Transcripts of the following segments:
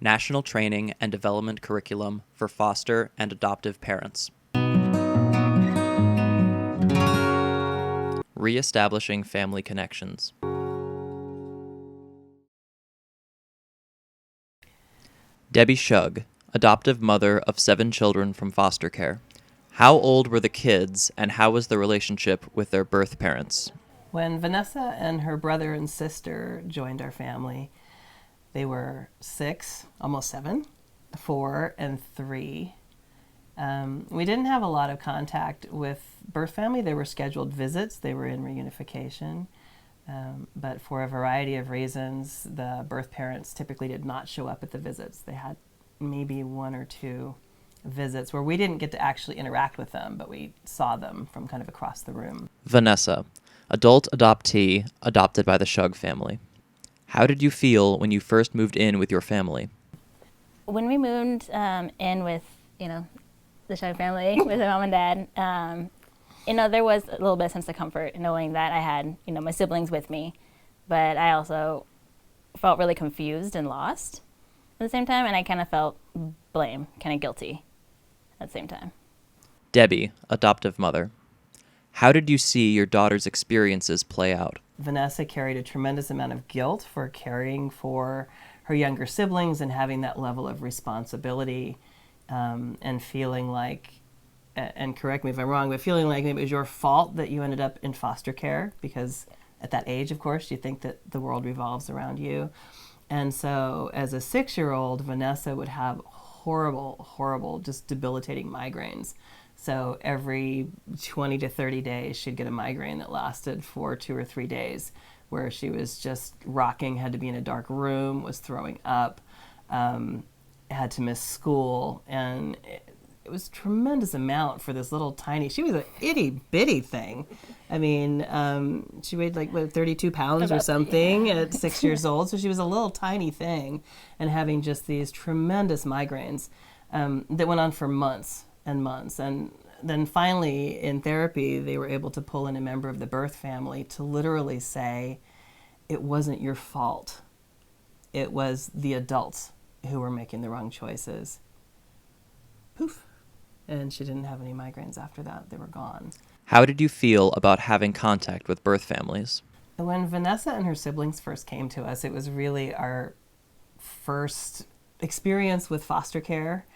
National Training and Development Curriculum for Foster and Adoptive Parents. Reestablishing Family Connections. Debbie Schugg, adoptive mother of 7 children from foster care. How old were the kids, and how was the relationship with their birth parents? When Vanessa and her brother and sister joined our family, they were 6, almost 7, 4, and 3. We didn't have a lot of contact with birth family. They were scheduled visits. They were in reunification. But for a variety of reasons, the birth parents typically did not show up at the visits. They had maybe 1 or 2 visits where we didn't get to actually interact with them, but we saw them from kind of across the room. Vanessa, adult adoptee adopted by the Schugg family. How did you feel when you first moved in with your family? When we moved in with, the Schugg family, with my mom and dad, there was a little bit of sense of comfort knowing that I had, my siblings with me, but I also felt really confused and lost at the same time, and I kind of felt blame, kind of guilty at the same time. Debbie, adoptive mother. How did you see your daughter's experiences play out? Vanessa carried a tremendous amount of guilt for caring for her younger siblings and having that level of responsibility, and feeling like, and correct me if I'm wrong, but feeling like maybe it was your fault that you ended up in foster care, because at that age, of course, you think that the world revolves around you. And so as a 6-year-old, Vanessa would have horrible, just debilitating migraines. So every 20 to 30 days, she'd get a migraine that lasted for 2 or 3 days, where she was just rocking, had to be in a dark room, was throwing up, had to miss school. And it was a tremendous amount for this little tiny, she was an itty bitty thing. I mean, she weighed 32 pounds or something at 6 years old. So she was a little tiny thing, and having just these tremendous migraines that went on for months and months. And then finally in therapy, they were able to pull in a member of the birth family to literally say, it wasn't your fault. It was the adults who were making the wrong choices. Poof. And she didn't have any migraines after that. They were gone. How did you feel about having contact with birth families? When Vanessa and her siblings first came to us, it was really our first experience with foster care.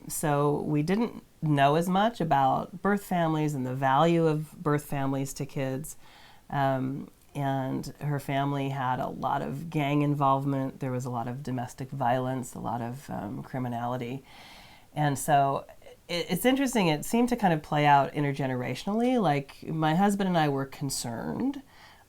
So we didn't know as much about birth families and the value of birth families to kids. And her family had a lot of gang involvement. There was a lot of domestic violence, a lot of criminality. And so it's interesting. It seemed to kind of play out intergenerationally. Like, my husband and I were concerned.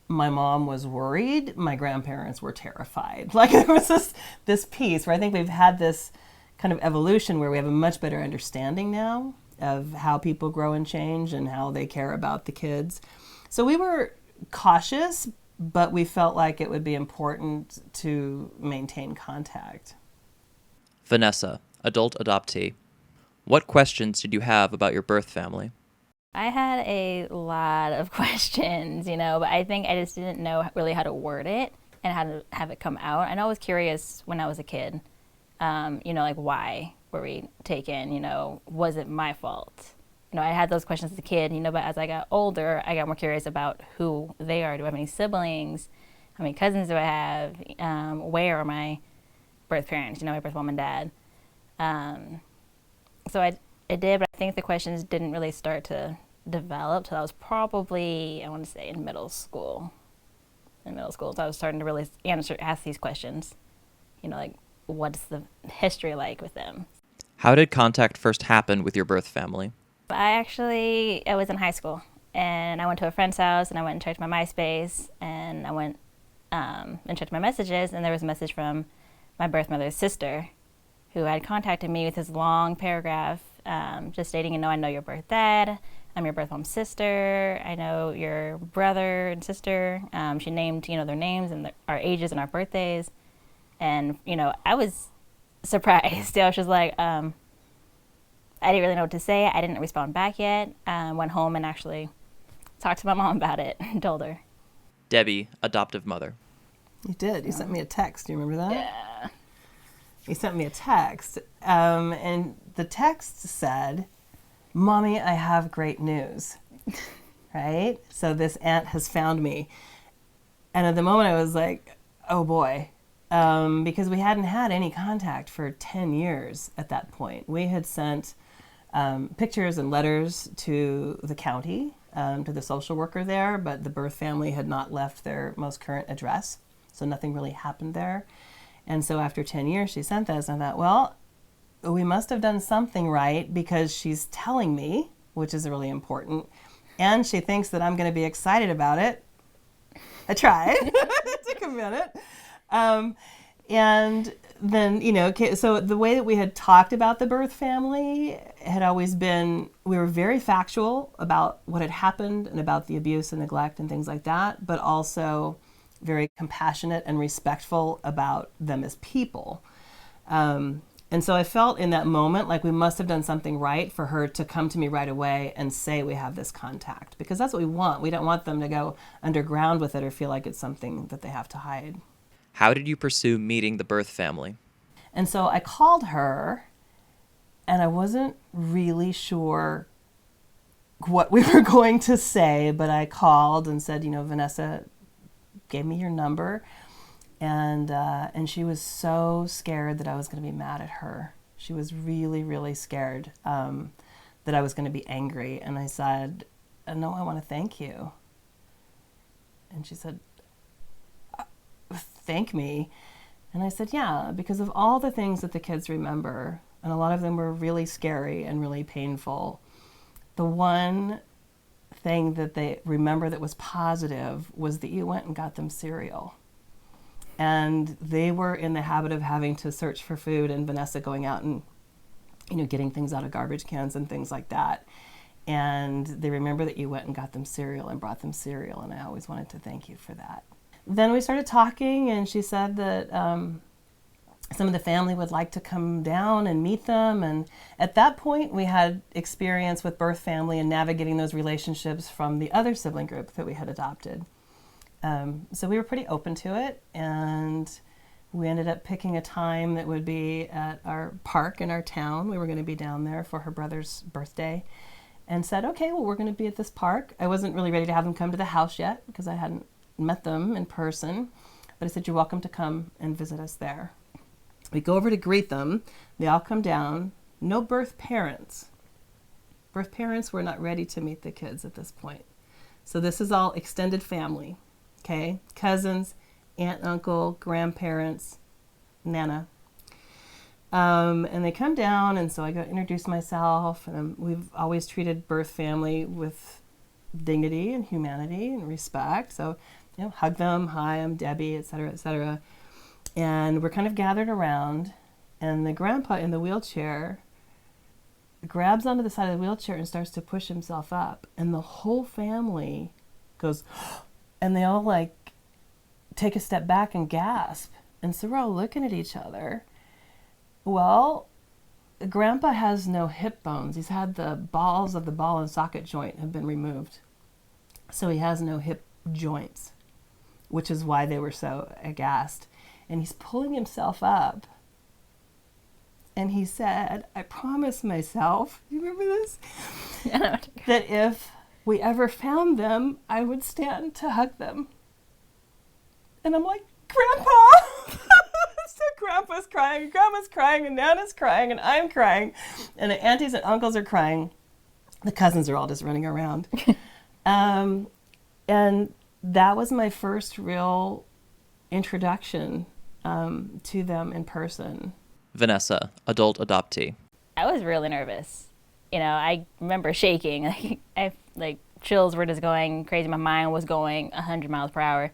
My mom was worried. My grandparents were terrified. Like, there was this piece where I think we've had this kind of evolution where we have a much better understanding now of how people grow and change and how they care about the kids. So we were cautious, but we felt like it would be important to maintain contact. Vanessa, adult adoptee. What questions did you have about your birth family? I had a lot of questions, but I think I just didn't know really how to word it and how to have it come out. I know I was curious when I was a kid, why were we taken? Was it my fault? I had those questions as a kid, but as I got older, I got more curious about who they are. Do I have any siblings? How many cousins do I have? Where are my birth parents, my birth mom and dad? So I did, but I think the questions didn't really start to develop till I was probably, I want to say, in middle school. So I was starting to really ask these questions, what's the history like with them? How did contact first happen with your birth family? I was in high school, and I went to a friend's house, and I went and checked my MySpace, and I went and checked my messages, and there was a message from my birth mother's sister, who had contacted me with this long paragraph, just stating, I know your birth dad, I'm your birth mom's sister, I know your brother and sister. She named, their names and our ages and our birthdays. And, I was surprised. I was just like, I didn't really know what to say. I didn't respond back yet. Went home and actually talked to my mom about it and told her. Debbie, adoptive mother. You did. You sent me a text. Do you remember that? Yeah. He sent me a text, and the text said, "Mommy, I have great news." Right? So this aunt has found me. And at the moment I was like, oh boy, because we hadn't had any contact for 10 years at that point. We had sent pictures and letters to the county, to the social worker there, but the birth family had not left their most current address. So nothing really happened there. And so after 10 years, she sent this, and I thought, well, we must have done something right because she's telling me, which is really important, and she thinks that I'm going to be excited about it. I tried. It took a minute. And then, so the way that we had talked about the birth family had always been, we were very factual about what had happened and about the abuse and neglect and things like that, but also very compassionate and respectful about them as people. And so I felt in that moment like we must have done something right for her to come to me right away and say we have this contact, because that's what we want. We don't want them to go underground with it or feel like it's something that they have to hide. How did you pursue meeting the birth family? And so I called her, and I wasn't really sure what we were going to say, but I called and said, Vanessa gave me your number. And she was so scared that I was going to be mad at her. She was really, really scared that I was going to be angry. And I said, no, I want to thank you. And she said, thank me? And I said, yeah, because of all the things that the kids remember, and a lot of them were really scary and really painful, the one thing that they remember that was positive was that you went and got them cereal. And they were in the habit of having to search for food, and Vanessa going out and, getting things out of garbage cans and things like that. And they remember that you went and got them cereal and brought them cereal, and I always wanted to thank you for that. Then we started talking, and she said that some of the family would like to come down and meet them. And at that point, we had experience with birth family and navigating those relationships from the other sibling group that we had adopted. So we were pretty open to it, and we ended up picking a time that would be at our park in our town. We were going to be down there for her brother's birthday, and said, okay, well, we're going to be at this park. I wasn't really ready to have them come to the house yet because I hadn't met them in person, but I said, you're welcome to come and visit us there. We go over to greet them. They all come down. No birth parents. Birth parents were not ready to meet the kids at this point. So this is all extended family. Okay, cousins, aunt, uncle, grandparents, Nana. And they come down, and so I go introduce myself, and we've always treated birth family with dignity and humanity and respect. So, hug them, hi, I'm Debbie, et cetera, et cetera. And we're kind of gathered around, and the grandpa in the wheelchair grabs onto the side of the wheelchair and starts to push himself up, and the whole family goes, and they all take a step back and gasp. And so we're all looking at each other. Well, Grandpa has no hip bones. He's had the balls of the ball and socket joint have been removed. So he has no hip joints, which is why they were so aghast. And he's pulling himself up. And he said, I promised myself, do you remember this? Yeah. That if we ever found them, I would stand to hug them. And I'm like, Grandpa! So Grandpa's crying, Grandma's crying, and Nana's crying, and I'm crying. And the aunties and uncles are crying. The cousins are all just running around. And that was my first real introduction to them in person. Vanessa, adult adoptee. I was really nervous. I remember shaking. I chills were just going crazy. My mind was going 100 miles per hour.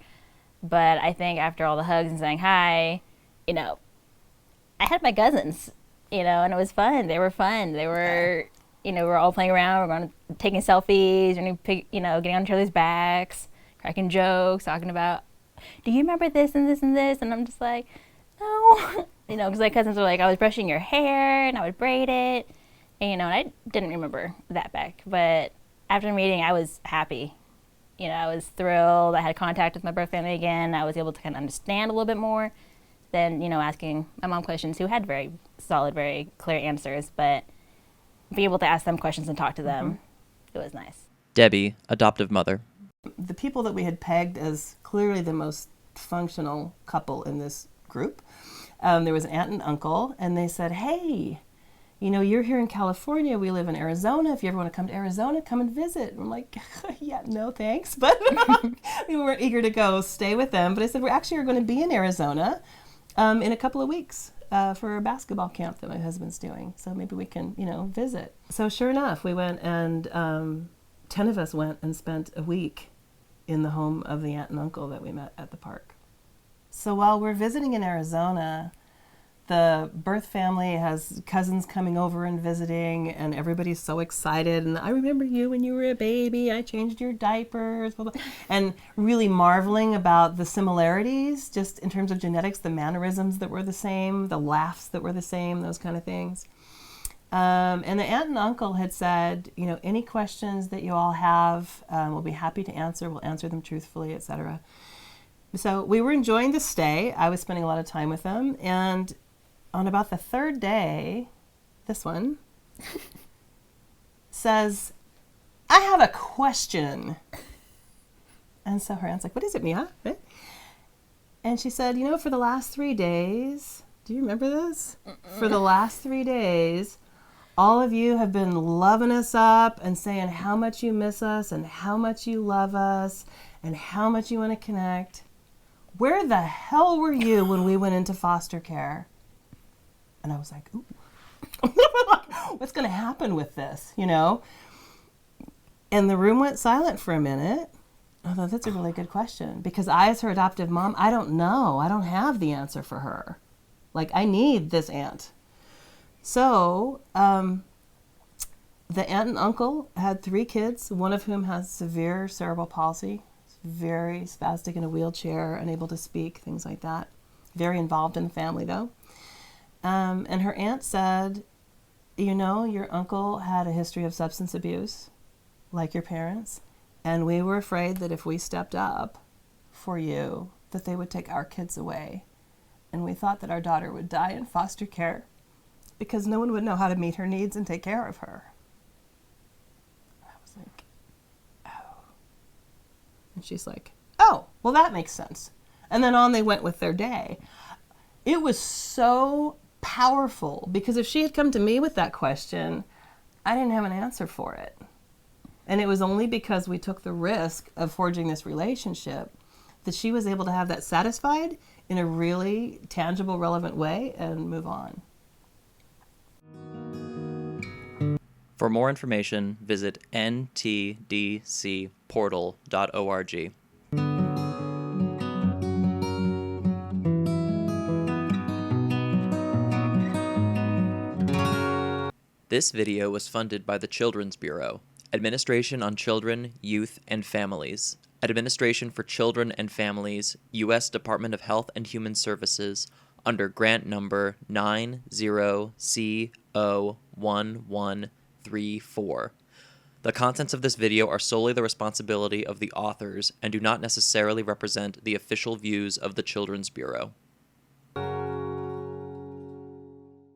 But I think after all the hugs and saying hi, I had my cousins, and it was fun. They were fun. They were, we were all playing around. We're taking selfies, and getting on each other's backs, cracking jokes, talking about, do you remember this and this and this? And I'm just like, no, because my cousins were like, I was brushing your hair and I would braid it. And, I didn't remember that back. But after meeting, I was happy. I was thrilled. I had contact with my birth family again. I was able to kind of understand a little bit more. than, asking my mom questions, who had very solid, very clear answers, but be able to ask them questions and talk to them, it was nice. Debbie, adoptive mother. The people that we had pegged as clearly the most functional couple in this group, there was an aunt and uncle, and they said, hey, you're here in California, we live in Arizona. If you ever want to come to Arizona, come and visit. And I'm like, yeah, no thanks. But we weren't eager to go stay with them. But I said, we're actually going to be in Arizona in a couple of weeks for a basketball camp that my husband's doing. So maybe we can, visit. So sure enough, we went, and 10 of us went and spent a week in the home of the aunt and uncle that we met at the park. So while we're visiting in Arizona, the birth family has cousins coming over and visiting, and everybody's so excited. And I remember you when you were a baby. I changed your diapers, blah, blah. And really marveling about the similarities, just in terms of genetics, the mannerisms that were the same, the laughs that were the same, those kind of things. And the aunt and uncle had said, any questions that you all have, we'll be happy to answer. We'll answer them truthfully, etc. So we were enjoying the stay. I was spending a lot of time with them, and on about the third day, this one says, I have a question. And so her aunt's like, what is it, Mia? And she said, for the last 3 days, do you remember this? For the last 3 days, all of you have been loving us up and saying how much you miss us and how much you love us and how much you want to connect. Where the hell were you when we went into foster care? And I was like, ooh, what's going to happen with this, And the room went silent for a minute. I thought, that's a really good question. Because I, as her adoptive mom, I don't know. I don't have the answer for her. I need this aunt. So the aunt and uncle had 3 kids, one of whom has severe cerebral palsy, very spastic in a wheelchair, unable to speak, things like that. Very involved in the family, though. And her aunt said, your uncle had a history of substance abuse, like your parents, and we were afraid that if we stepped up for you, that they would take our kids away. And we thought that our daughter would die in foster care because no one would know how to meet her needs and take care of her. I was like, oh. And she's like, oh, well, that makes sense. And then on they went with their day. It was so powerful because if she had come to me with that question, I didn't have an answer for it. And it was only because we took the risk of forging this relationship that she was able to have that satisfied in a really tangible, relevant way and move on. For more information, visit ntdcportal.org. This video was funded by the Children's Bureau, Administration on Children, Youth, and Families, Administration for Children and Families, U.S. Department of Health and Human Services, under grant number 90CO1134. The contents of this video are solely the responsibility of the authors and do not necessarily represent the official views of the Children's Bureau.